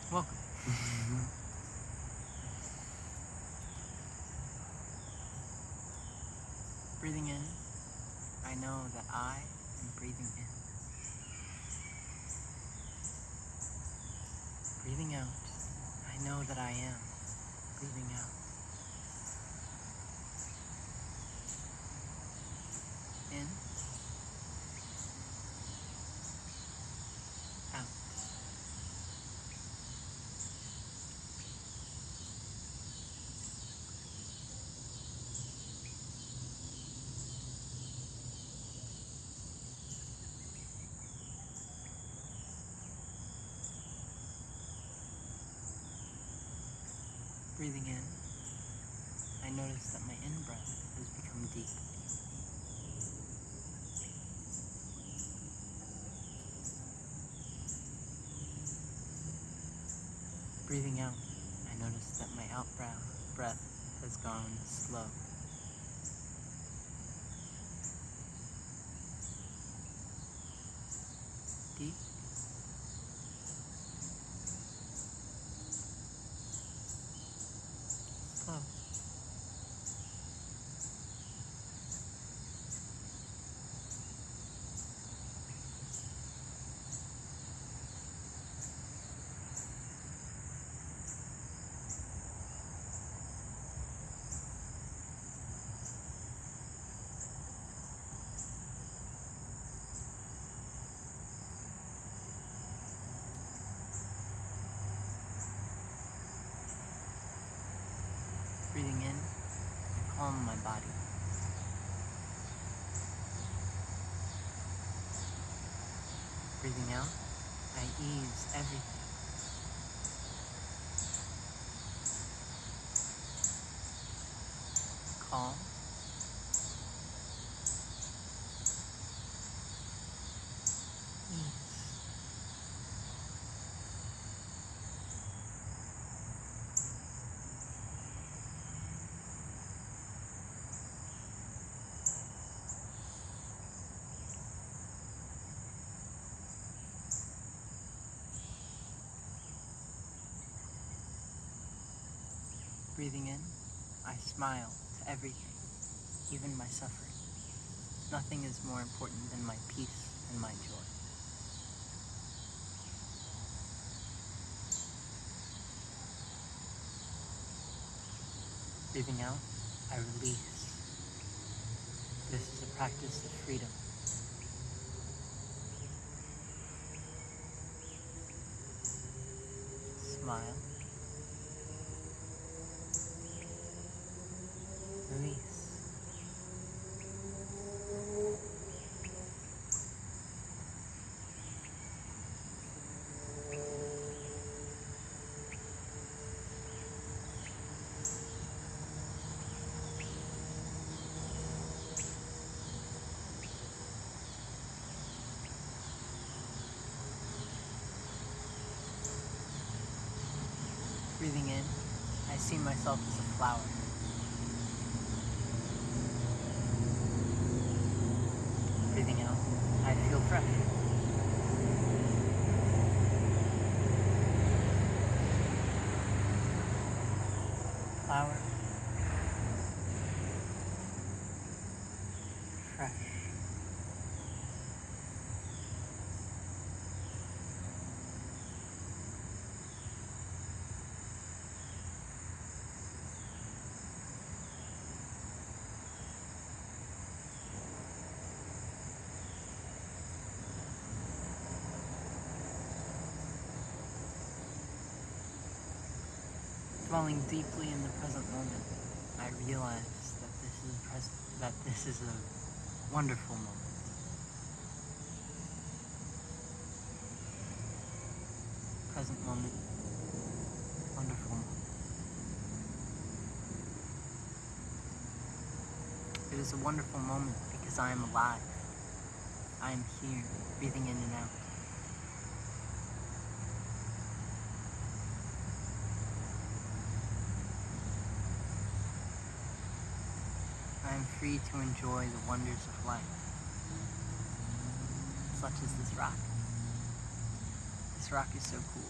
Welcome. Breathing in, I know that I am breathing in. Breathing out, I know that I am breathing out. In, out. Breathing in, I notice that my in-breath has become deep. Breathing out, I notice that my out-breath has gone slow. Deep. Slow. Breathing in, I calm my body. Breathing out, I ease everything. Calm. Ease. Breathing in, I smile to everything, even my suffering. Nothing is more important than my peace and my joy. Breathing out, I release. This is a practice of freedom. Smile. Release. Breathing in, I see myself as a flower. Breathing out, I feel fresh. Flower. Fresh. Dwelling deeply in the present moment, I realize that this is a wonderful moment. Present moment, wonderful moment. It is a wonderful moment because I am alive. I am here, breathing in and out. I am free to enjoy the wonders of life, such as this rock. This rock is so cool.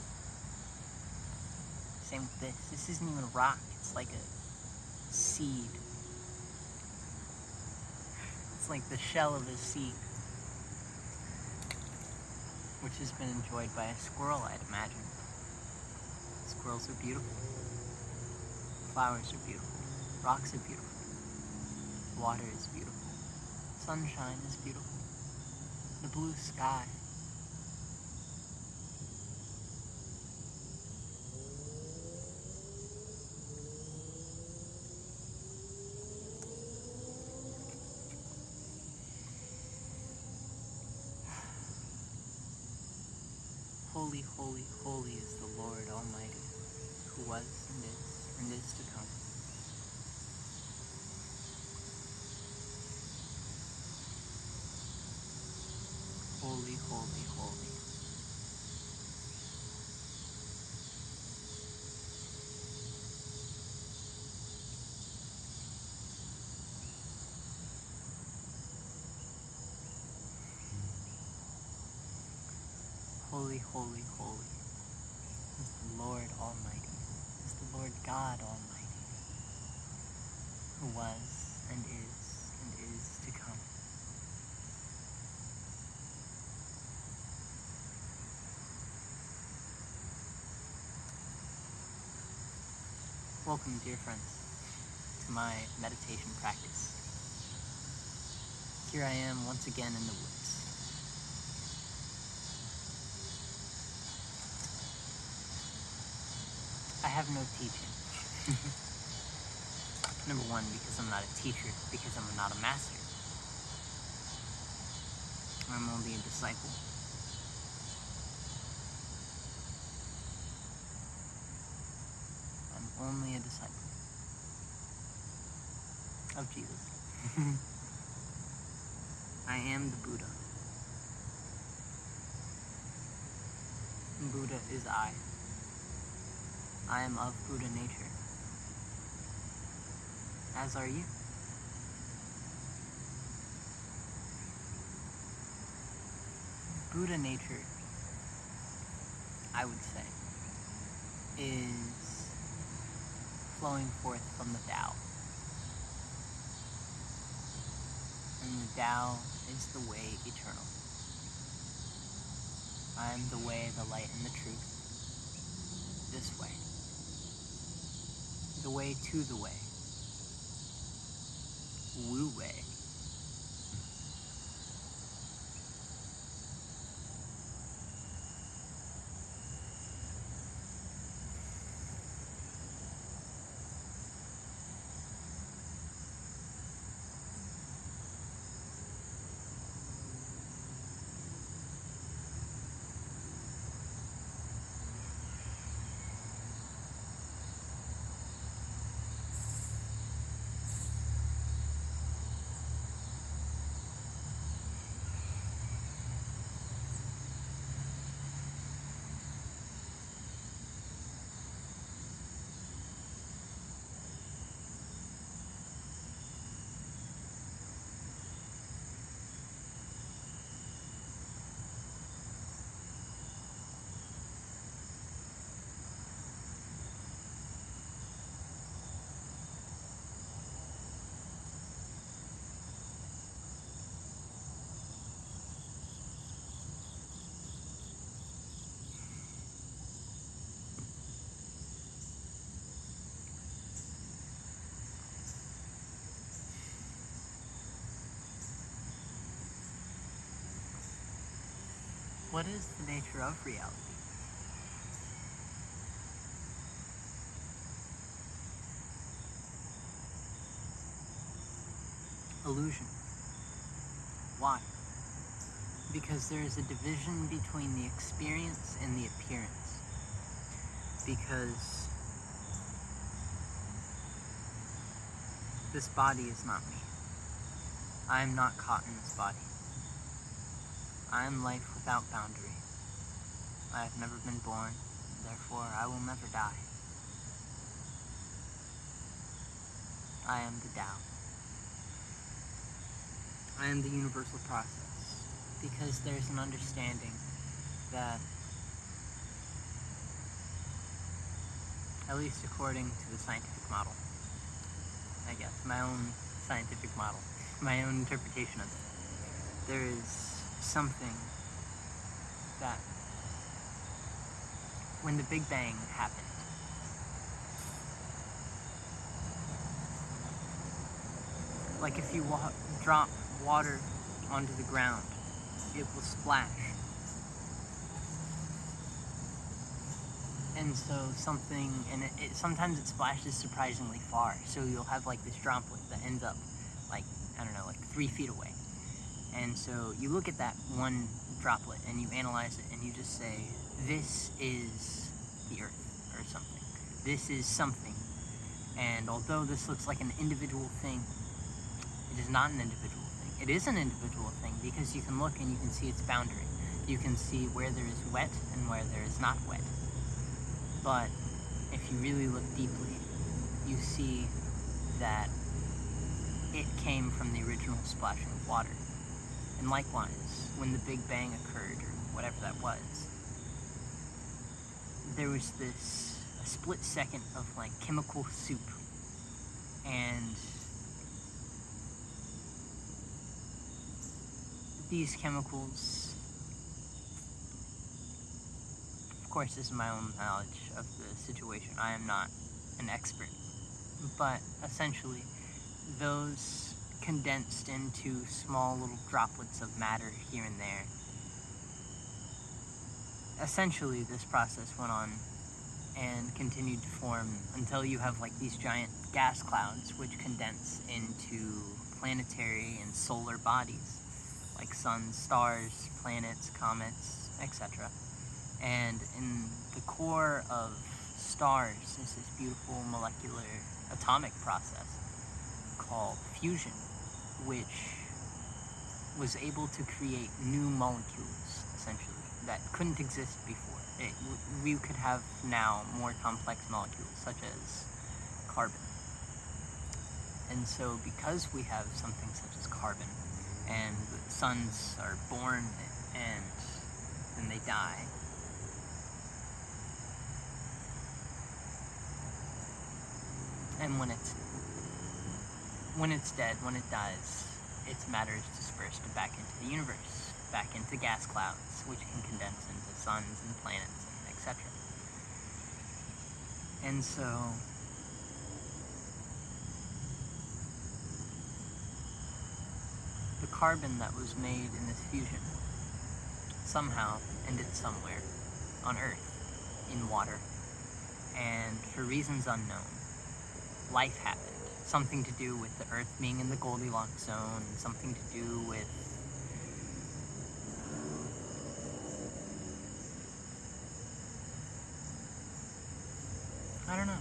Same with this. This isn't even a rock. It's like a seed. It's like the shell of a seed, which has been enjoyed by a squirrel, I'd imagine. Squirrels are beautiful. Flowers are beautiful. Rocks are beautiful. Water is beautiful. Sunshine is beautiful. The blue sky. Holy, holy, holy is the Lord Almighty, who was and is to come. Holy, holy, holy. Holy, holy, holy is the Lord Almighty, is the Lord God Almighty, who was and is to come. Welcome, dear friends, to my meditation practice. Here I am once again in the woods. I have no teaching. Number one, because I'm not a teacher, because I'm not a master. I'm only a disciple. I'm only a disciple of Jesus. I am the Buddha. Buddha is I. I am of Buddha nature. As are you. Buddha nature, I would say, is flowing forth from the Tao. And the Tao is the way eternal. I am the way, the light, and the truth. This way. The way to the way. Wu way. What is the nature of reality? Illusion. Why? Because there is a division between the experience and the appearance. Because this body is not me. I am not caught in this body. I am life without boundary. I have never been born, therefore I will never die. I am the Tao. I am the universal process, because there's an understanding that at least according to the scientific model, I guess, my own scientific model, my own interpretation of it. There is something that, when the Big Bang happened, like if you drop water onto the ground, it will splash. And so something, and sometimes it splashes surprisingly far. So you'll have like this droplet that ends up like, I don't know, like 3 feet away. And so you look at that one droplet and you analyze it and you just say, this is the Earth or something. This is something. And although this looks like an individual thing, it is not an individual thing. It is an individual thing because you can look and you can see its boundary. You can see where there is wet and where there is not wet. But if you really look deeply, you see that it came from the original splashing of water. And likewise, when the Big Bang occurred, or whatever that was, there was a split second of like chemical soup. And these chemicals, of course, this is my own knowledge of the situation. I am not an expert, but essentially those condensed into small little droplets of matter here and there. Essentially, this process went on and continued to form until you have like these giant gas clouds which condense into planetary and solar bodies like suns, stars, planets, comets, etc. And in the core of stars is this beautiful molecular atomic process called fusion, which was able to create new molecules, essentially, that couldn't exist before. We could have now more complex molecules, such as carbon. And so because we have something such as carbon, and the suns are born and then they die, and when it's dead, when it dies, its matter is dispersed back into the universe, back into gas clouds, which can condense into suns and planets and etc. And so the carbon that was made in this fusion somehow ended somewhere on Earth, in water, and for reasons unknown, life happened. Something to do with the Earth being in the Goldilocks zone, something to do with I don't know.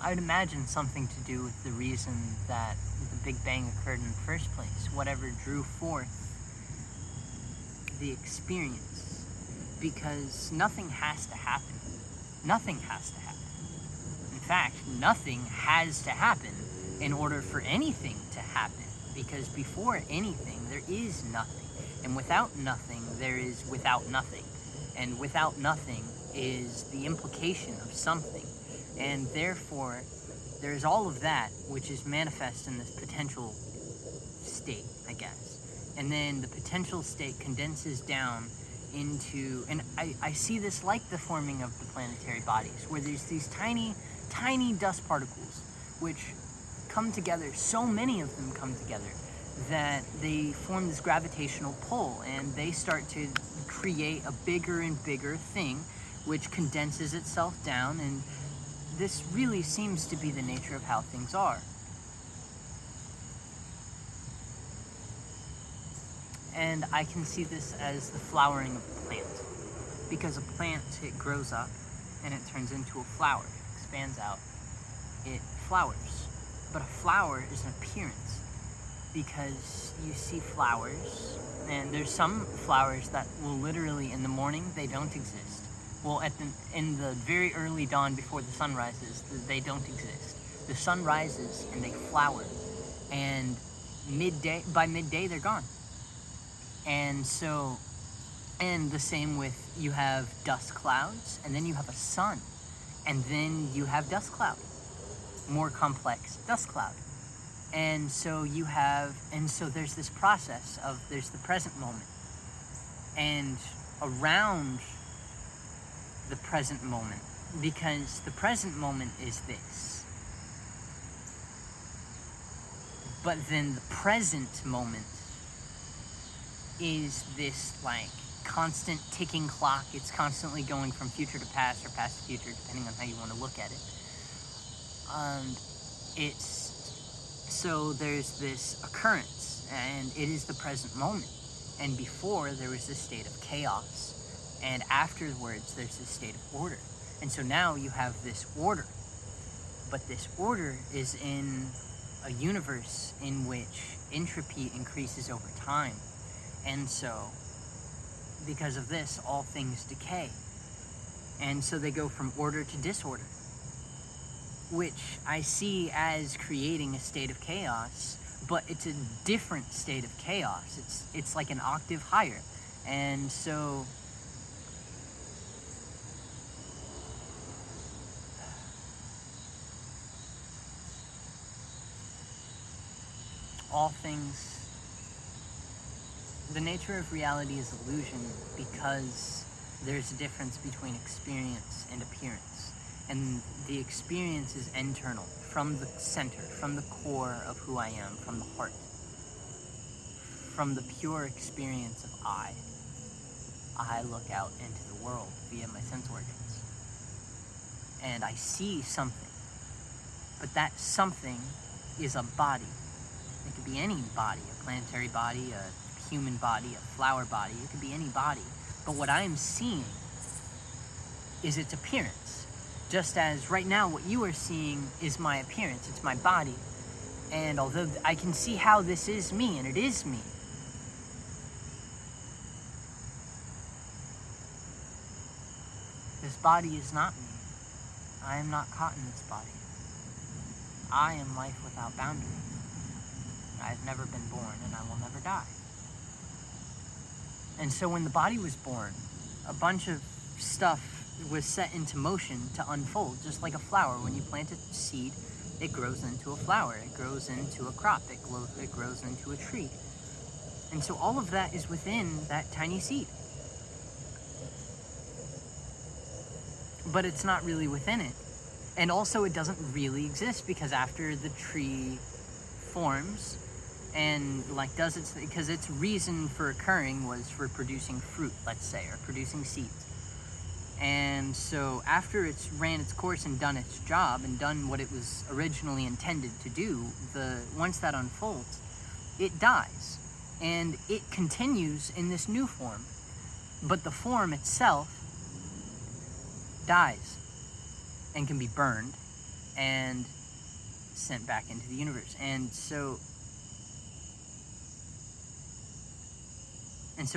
I'd imagine something to do with the reason that the Big Bang occurred in the first place, whatever drew forth the experience, because nothing has to happen. Nothing has to happen. In fact, nothing has to happen in order for anything to happen, because before anything, there is nothing. And without nothing, there is without nothing. And without nothing is the implication of something. And therefore, there's all of that which is manifest in this potential state, I guess. And then the potential state condenses down into, and I see this like the forming of the planetary bodies, where there's these tiny, tiny dust particles which come together, so many of them come together, that they form this gravitational pull, and they start to create a bigger and bigger thing which condenses itself down, and this really seems to be the nature of how things are. And I can see this as the flowering of a plant, because a plant, it grows up and it turns into a flower, it expands out, it flowers. But a flower is an appearance, because you see flowers, and there's some flowers that will literally, in the morning, they don't exist. Well, in the very early dawn before the sun rises, they don't exist. The sun rises and they flower, and by midday they're gone. And so, and the same with, you have dust clouds, and then you have a sun. And then you have dust cloud, more complex dust cloud. And so there's this process of, there's the present moment. And around the present moment, because the present moment is this. But then the present moment is this like constant ticking clock. It's constantly going from future to past or past to future, depending on how you want to look at it. So there's this occurrence, and it is the present moment. And before, there was this state of chaos, and afterwards there's this state of order. And so now you have this order, but this order is in a universe in which entropy increases over time. And so because of this, all things decay. And so they go from order to disorder, which I see as creating a state of chaos, but it's a different state of chaos. It's like an octave higher. And so all things, the nature of reality is illusion because there's a difference between experience and appearance. And the experience is internal, from the center, from the core of who I am, from the heart. From the pure experience of I look out into the world via my sense organs. And I see something. But that something is a body. It could be any body, a planetary body, a human body, a flower body. It could be any body. But what I am seeing is its appearance. Just as right now what you are seeing is my appearance, it's my body. And although I can see how this is me, and it is me, this body is not me. I am not caught in this body. I am life without boundaries. I've never been born, and I will never die. And so when the body was born, a bunch of stuff was set into motion to unfold, just like a flower. When you plant a seed, it grows into a flower, it grows into a crop, it grows into a tree. And so all of that is within that tiny seed. But it's not really within it. And also it doesn't really exist, because after the tree forms and does its, because its reason for occurring was for producing fruit, let's say, or producing seeds. And so after it's ran its course and done its job and done what it was originally intended to do, once that unfolds, it dies. And it continues in this new form. But the form itself dies and can be burned and sent back into the universe. And so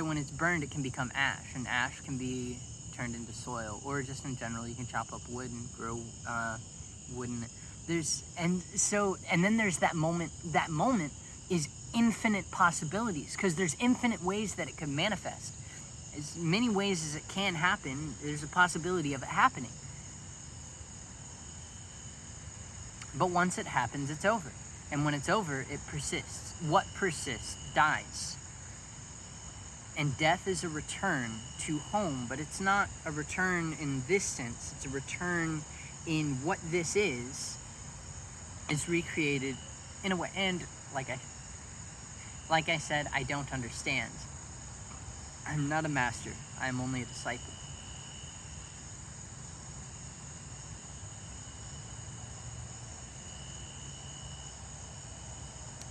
when it's burned, it can become ash, and ash can be turned into soil, or just in general, you can chop up wood and grow wood in it. And then there's that moment. That moment is infinite possibilities, because there's infinite ways that it could manifest. As many ways as it can happen, there's a possibility of it happening. But once it happens, it's over. And when it's over, it persists. What persists dies. And death is a return to home, but it's not a return in this sense. It's a return in what this is recreated in a way. And like I said, I don't understand. I'm not a master. I'm only a disciple.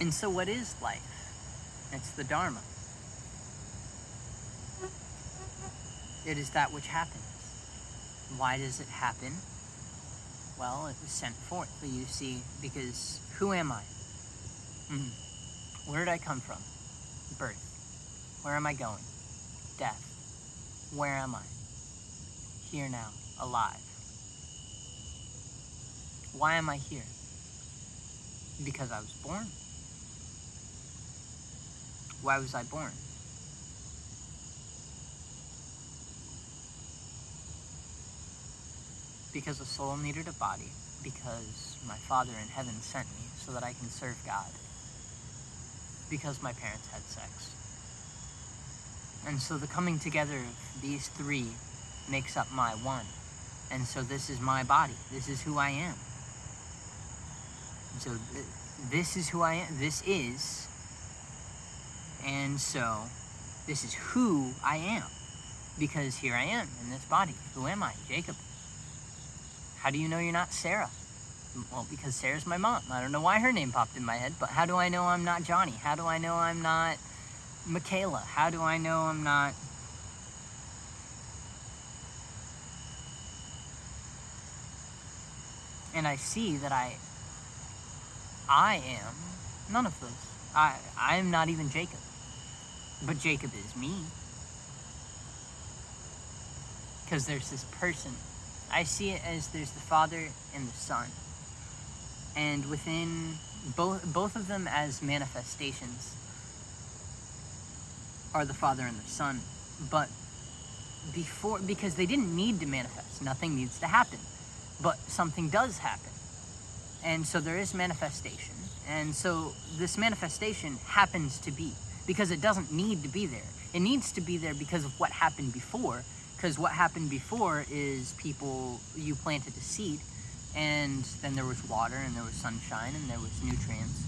And so what is life? It's the Dharma. It is that which happens. Why does it happen? Well, it was sent forth. You see, because who am I? Where did I come from? Birth. Where am I going? Death. Where am I? Here now, alive. Why am I here? Because I was born. Why was I born? because a soul needed a body, because my Father in heaven sent me so that I can serve God, because my parents had sex. And so the coming together of these three makes up my one. And so this is my body. This is who I am. And so this is who I am. This is. And so this is who I am. Because here I am in this body. Who am I? Jacob. How do you know you're not Sarah? Well, because Sarah's my mom. I don't know why her name popped in my head, but how do I know I'm not Johnny? How do I know I'm not Michaela? How do I know I'm not... And I see that I am none of those. I am not even Jacob. But Jacob is me. Because there's this person. I see it as there's the Father and the Son. And within both of them as manifestations are the Father and the Son. But because they didn't need to manifest. Nothing needs to happen. But something does happen. And so there is manifestation. And so this manifestation happens to be. Because it doesn't need to be there. It needs to be there because of what happened before. Because what happened before is you planted a seed. And then there was water, and there was sunshine, and there was nutrients.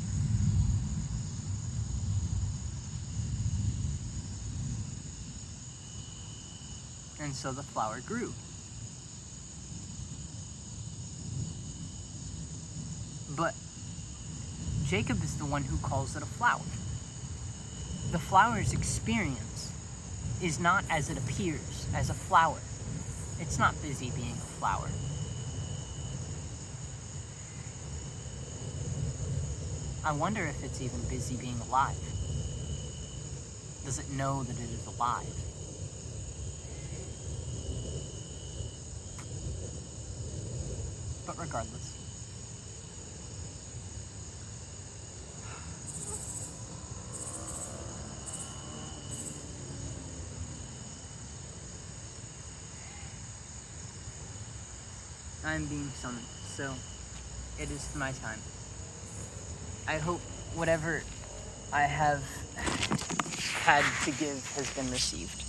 And so the flower grew. But Jacob is the one who calls it a flower. The flower's experience is not as it appears, as a flower. It's not busy being a flower. I wonder if it's even busy being alive. Does it know that it is alive? But regardless. I'm being summoned, so it is my time. I hope whatever I have had to give has been received.